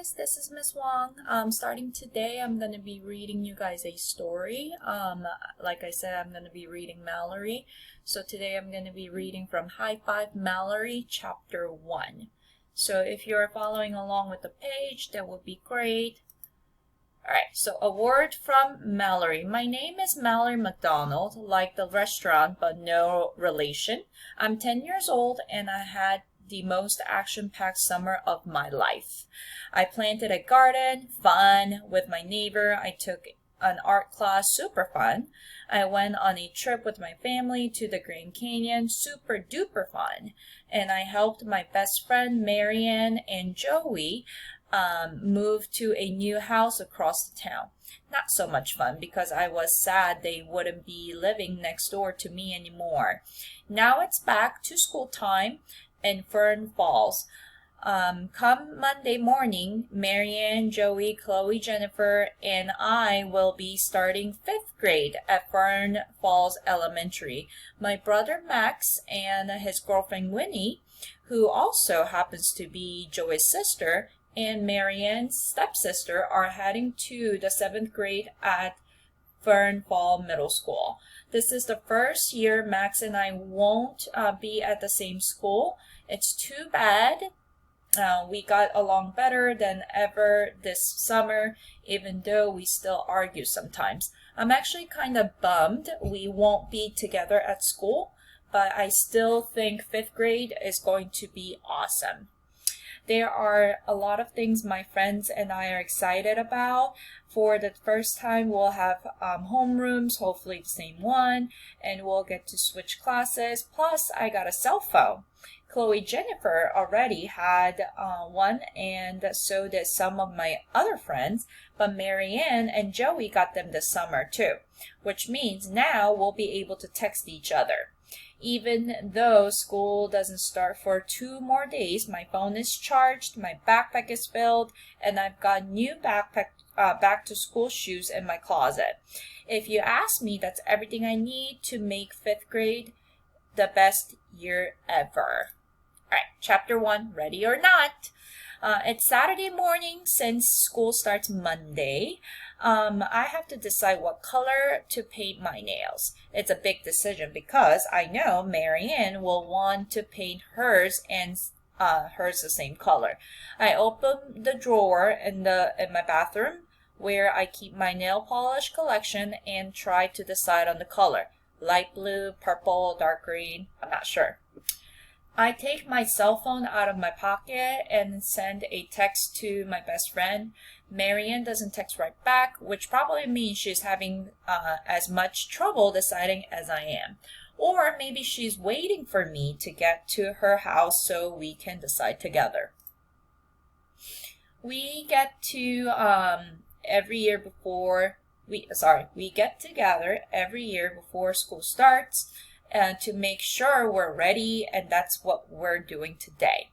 guys, this is Miss Wong. Starting today, I'm going to be reading you guys a story. Like I said, I'm going to be reading Mallory. So today I'm going to be reading from High Five Mallory, Chapter 1. So if you're following along with the page, that would be great. Alright, so a word from Mallory. My name is Mallory McDonald, like the restaurant, but no relation. I'm 10 years old and I had the most action-packed summer of my life. I planted a garden, fun, with my neighbor. I took an art class, super fun. I went on a trip with my family to the Grand Canyon, super duper fun. And I helped my best friend Marianne and Joey moved to a new house across the town. Not so much fun because I was sad they wouldn't be living next door to me anymore. Now it's back to school time in Fern Falls. Come Monday morning, Marianne, Joey, Chloe, Jennifer, and I will be starting 5th grade at Fern Falls Elementary. My brother Max and his girlfriend Winnie, who also happens to be Joey's sister, and Marianne's stepsister are heading to the 7th grade at Fern Fall Middle School. This is the first year Max and I won't be at the same school. It's too bad. We got along better than ever this summer, even though we still argue sometimes. I'm actually kind of bummed we won't be together at school, but I still think 5th grade is going to be awesome. There are a lot of things my friends and I are excited about. For the first time, we'll have homerooms, hopefully the same one, and we'll get to switch classes. Plus, I got a cell phone. Chloe Jennifer already had one, and so did some of my other friends, but Marianne and Joey got them this summer too, which means now we'll be able to text each other. Even though school doesn't start for 2 more days, my phone is charged, my backpack is filled, and I've got new back to school shoes in my closet. If you ask me, that's everything I need to make 5th grade the best year ever. Alright, Chapter 1, ready or not? It's Saturday morning since school starts Monday. I have to decide what color to paint my nails. It's a big decision because I know Marianne will want to paint hers and hers the same color. I open the drawer in my bathroom where I keep my nail polish collection and try to decide on the color. Light blue, purple, dark green, I'm not sure. I take my cell phone out of my pocket and send a text to my best friend. Marianne doesn't text right back, which probably means she's having as much trouble deciding as I am. Or maybe she's waiting for me to get to her house so we can decide together. We get to we get together every year before school starts to make sure we're ready, and that's what we're doing today.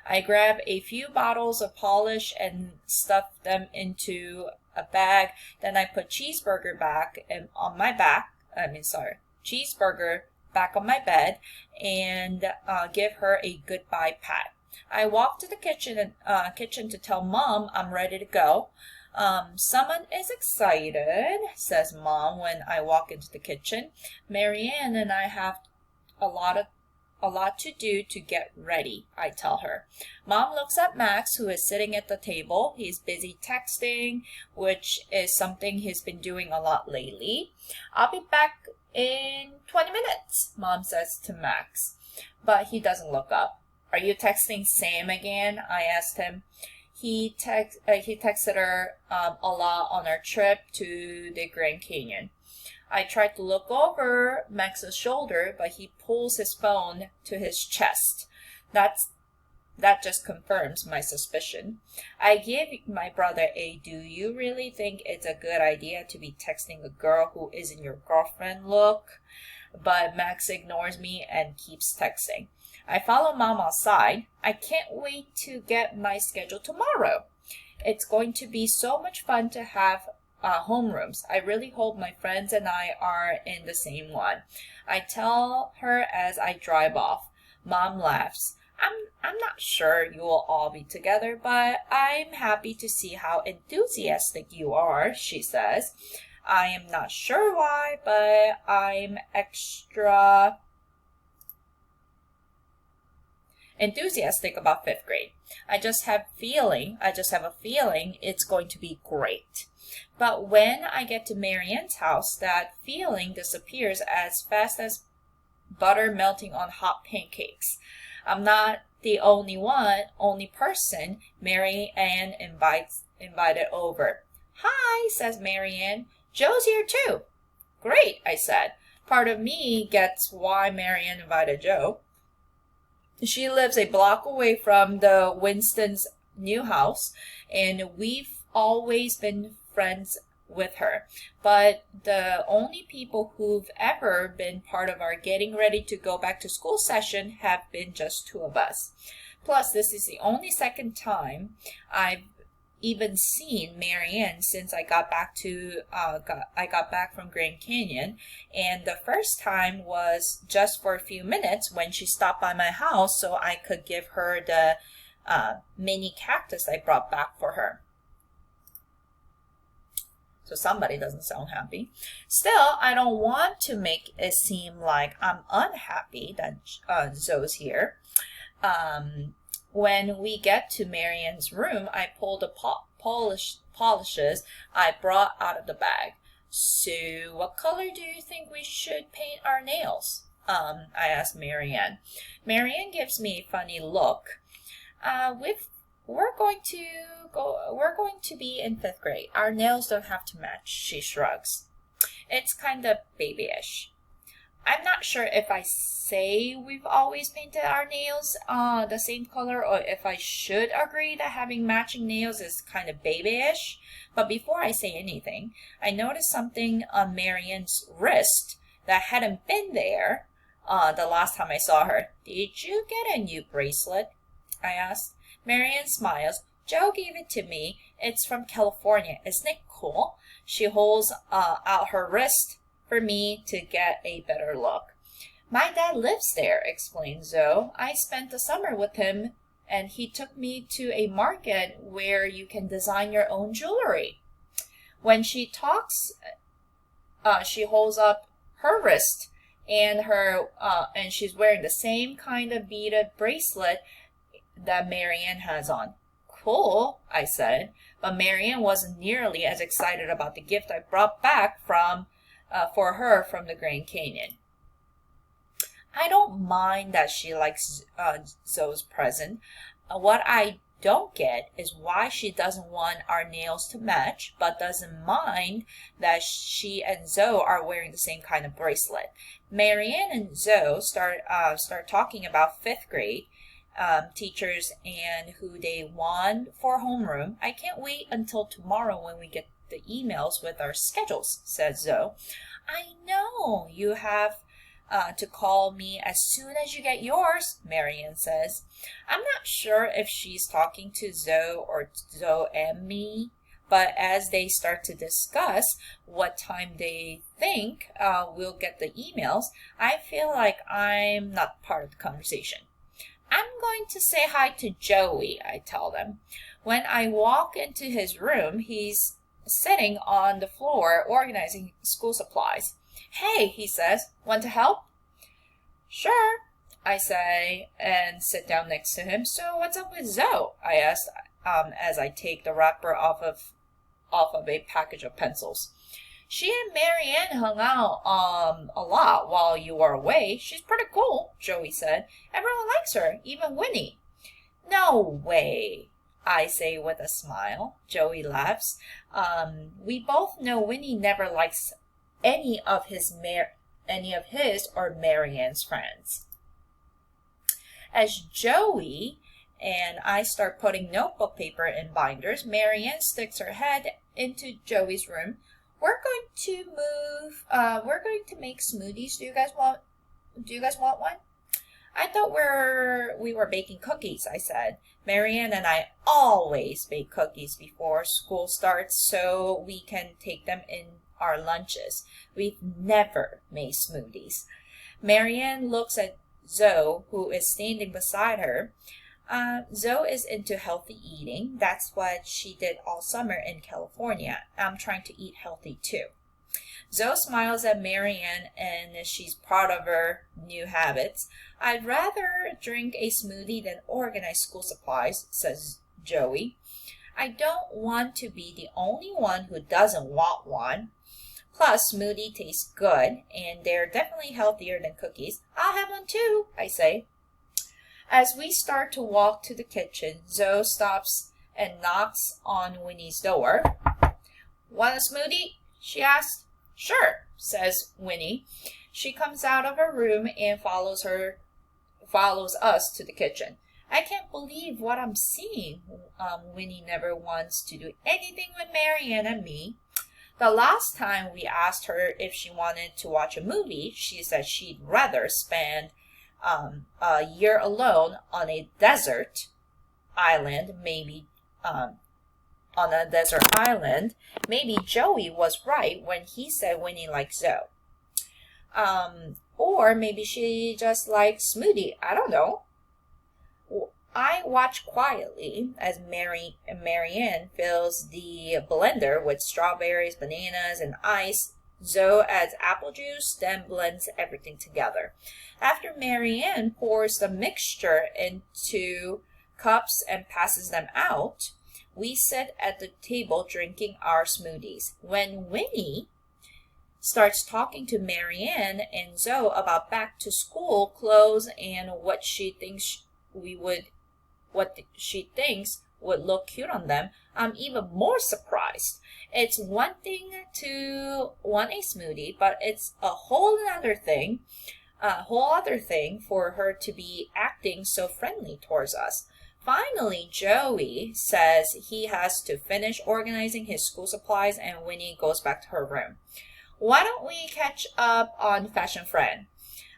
I grab a few bottles of polish and stuff them into a bag. Then I put cheeseburger back on my bed and give her a goodbye pat. I walk to the kitchen to tell Mom I'm ready to go. Someone is excited, says Mom when I walk into the kitchen. Marianne and I have a lot to do to get ready, I tell her. Mom looks at Max, who is sitting at the table. He's busy texting, which is something he's been doing a lot lately. I'll be back in 20 minutes, Mom says to Max, but he doesn't look up. Are you texting Sam again? I asked him. He texted her a lot on our trip to the Grand Canyon. I tried to look over Max's shoulder, but he pulls his phone to his chest. That just confirms my suspicion. I give my brother a "do you really think it's a good idea to be texting a girl who isn't your girlfriend" look, but Max ignores me and keeps texting. I follow Mom outside. I can't wait to get my schedule tomorrow. It's going to be so much fun to have homerooms. I really hope my friends and I are in the same one. I tell her as I drive off. Mom laughs. I'm not sure you will all be together, but I'm happy to see how enthusiastic you are, she says. I am not sure why, but I'm extra enthusiastic about fifth grade. I just have a feeling it's going to be great. But when I get to Marianne's house, that feeling disappears as fast as butter melting on hot pancakes. I'm not the only person Marianne invited over. Hi, says Marianne. Joe's here too. Great, I said. Part of me gets why Marianne invited Joe. She lives a block away from the Winston's new house, and we've always been friends with her. But the only people who've ever been part of our getting ready to go back to school session have been just two of us. Plus, this is the only second time I've even seen Marianne since I got back from Grand Canyon, and the first time was just for a few minutes when she stopped by my house so I could give her the mini cactus I brought back for her. So somebody doesn't sound happy. Still, I don't want to make it seem like I'm unhappy that Zoe's here. When we get to Marianne's room, I pull the polishes I brought out of the bag. So, what color do you think we should paint our nails? I asked Marianne. Marianne gives me a funny look. We're going to be in fifth grade. Our nails don't have to match, she shrugs. It's kind of babyish. I'm not sure if I say we've always painted our nails the same color or if I should agree that having matching nails is kind of babyish. But before I say anything, I noticed something on Marianne's wrist that hadn't been there the last time I saw her. Did you get a new bracelet? I asked. Marianne smiles. Joe gave it to me. It's from California. Isn't it cool? She holds out her wrist for me to get a better look. My dad lives there, explains Zoe. I spent the summer with him, and he took me to a market where you can design your own jewelry. When she talks, she holds up her wrist, and she's wearing the same kind of beaded bracelet that Marianne has on. Cool, I said, but Marianne wasn't nearly as excited about the gift I brought back for her from the Grand Canyon. I don't mind that she likes Zoe's present. What I don't get is why she doesn't want our nails to match, but doesn't mind that she and Zoe are wearing the same kind of bracelet. Marianne and Zoe start talking about fifth grade teachers and who they want for homeroom. I can't wait until tomorrow when we get the emails with our schedules, says Zoe. I know you have to call me as soon as you get yours, Marianne says. I'm not sure if she's talking to Zoe or Zoe and me, but as they start to discuss what time they think we'll get the emails, I feel like I'm not part of the conversation. I'm going to say hi to Joey, I tell them. When I walk into his room, he's sitting on the floor organizing school supplies. Hey, he says, want to help? Sure, I say, and sit down next to him. So what's up with Zoe? I ask as I take the wrapper off of a package of pencils. She and Marianne hung out a lot while you were away. She's pretty cool, Joey said. Everyone likes her, even Winnie. No way, I say with a smile. Joey laughs. We both know Winnie never likes any of his or Marianne's friends. As Joey and I start putting notebook paper in binders, Marianne sticks her head into Joey's room. We're going to make smoothies. Do you guys want one? I thought we were baking cookies, I said. Marianne and I always bake cookies before school starts so we can take them in our lunches. We've never made smoothies. Marianne looks at Zoe, who is standing beside her. Zoe is into healthy eating. That's what she did all summer in California. I'm trying to eat healthy too. Zoe smiles at Marianne and she's proud of her new habits. I'd rather drink a smoothie than organize school supplies, says Joey. I don't want to be the only one who doesn't want one. Plus, smoothie tastes good and they're definitely healthier than cookies. I'll have one too, I say. As we start to walk to the kitchen, Zoe stops and knocks on Winnie's door. Want a smoothie? She asks. Sure, says Winnie. She comes out of her room and follows us to the kitchen. I can't believe what I'm seeing. Winnie never wants to do anything with Marianne and me. The last time we asked her if she wanted to watch a movie, she said she'd rather spend a year alone on a desert island, maybe on a desert island. Maybe Joey was right when he said Winnie likes Zoe. Or maybe she just likes smoothie. I don't know. I watch quietly as Marianne fills the blender with strawberries, bananas, and ice. Zoe adds apple juice, then blends everything together. After Marianne pours the mixture into cups and passes them out, we sit at the table drinking our smoothies. When Winnie starts talking to Marianne and Zoe about back to school clothes and what she thinks would look cute on them, I'm even more surprised. It's one thing to want a smoothie, but it's a whole other thing for her to be acting so friendly towards us. Finally, Joey says he has to finish organizing his school supplies and Winnie goes back to her room. Why don't we catch up on Fashion Friend?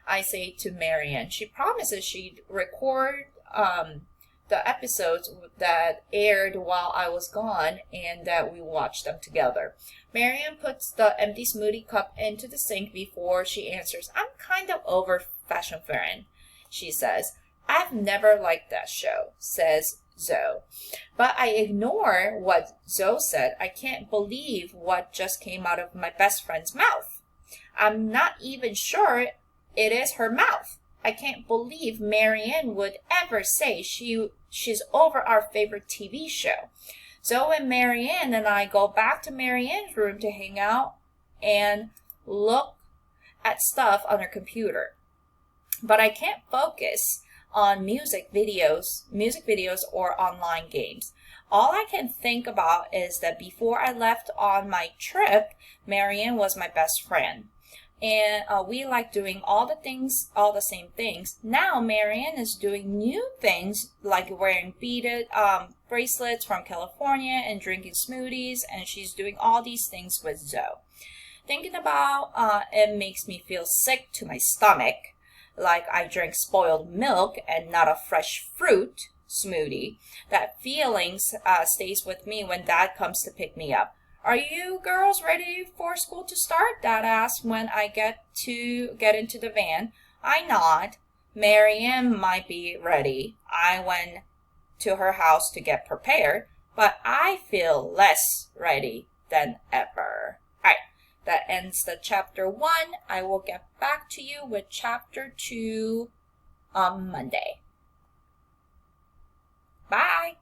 I say to Marianne. She promises she'd record the episodes that aired while I was gone and that we watched them together. Marianne puts the empty smoothie cup into the sink before she answers. I'm kind of over Fashion Friend, she says. I've never liked that show, says Zoe. But I ignore what Zoe said. I can't believe what just came out of my best friend's mouth. I'm not even sure it is her mouth. I can't believe Marianne would ever say she's over our favorite TV show. Zoe and Marianne and I go back to Marianne's room to hang out and look at stuff on her computer. But I can't focus on music videos or online games. All I can think about is that before I left on my trip, Marianne was my best friend. And we like doing all the same things. Now Marianne is doing new things like wearing beaded bracelets from California and drinking smoothies, and she's doing all these things with Zoe. Thinking about it makes me feel sick to my stomach, like I drank spoiled milk and not a fresh fruit smoothie. That feeling stays with me when Dad comes to pick me up. Are you girls ready for school to start? Dad asks when I get into the van. I nod. Marianne might be ready. I went to her house to get prepared, but I feel less ready than ever. All right, that ends the chapter 1. I will get back to you with chapter 2 on Monday. Bye.